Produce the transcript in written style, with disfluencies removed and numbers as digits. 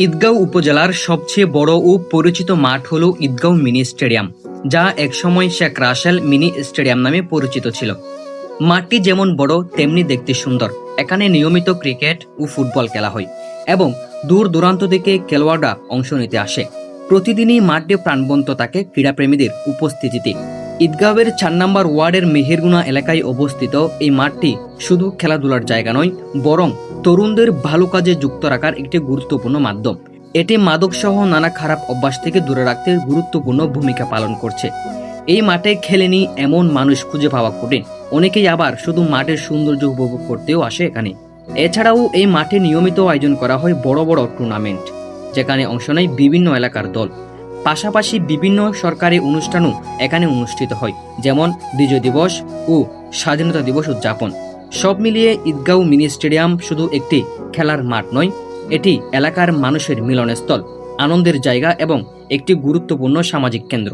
ঈদগাঁও উপজেলার সবচেয়ে বড় ও পরিচিত মাঠ হল ঈদগাঁও মিনি স্টেডিয়াম, যা একসময় শেখ রাসেল মিনি স্টেডিয়াম নামে পরিচিত ছিল। মাঠটি যেমন বড় তেমনি দেখতে সুন্দর। এখানে নিয়মিত ক্রিকেট ও ফুটবল খেলা হয় এবং দূর দূরান্ত থেকে খেলোয়াড়রা অংশ নিতে আসে। প্রতিদিনই মাঠটি প্রাণবন্ত থাকে ক্রীড়াপ্রেমীদের উপস্থিতিতে। ঈদগাঁওয়ের 4 নম্বর ওয়ার্ডের মেহেরগুনা এলাকায় অবস্থিত এই মাঠটি শুধু খেলাধুলার জায়গা নয়, বরং তরুণদের ভালো কাজে যুক্ত রাখার একটি গুরুত্বপূর্ণ মাধ্যম। এটি মাদকসহ নানা খারাপ অভ্যাস থেকে দূরে রাখতে গুরুত্বপূর্ণ ভূমিকা পালন করছে। এই মাঠে খেলেনি এমন মানুষ খুঁজে পাওয়া কঠিন। অনেকেই আবার শুধু মাঠের সৌন্দর্য উপভোগ করতেও আসে এখানে। এছাড়াও এই মাঠে নিয়মিত আয়োজন করা হয় বড় বড় টুর্নামেন্ট, যেখানে অংশ নেয় বিভিন্ন এলাকার দল। পাশাপাশি বিভিন্ন সরকারি অনুষ্ঠানও এখানে অনুষ্ঠিত হয়, যেমন বিজয় দিবস ও স্বাধীনতা দিবস উদযাপন। সব মিলিয়ে ঈদগাঁও মিনি স্টেডিয়াম শুধু একটি খেলার মাঠ নয়, এটি এলাকার মানুষের মিলনস্থল, আনন্দের জায়গা এবং একটি গুরুত্বপূর্ণ সামাজিক কেন্দ্র।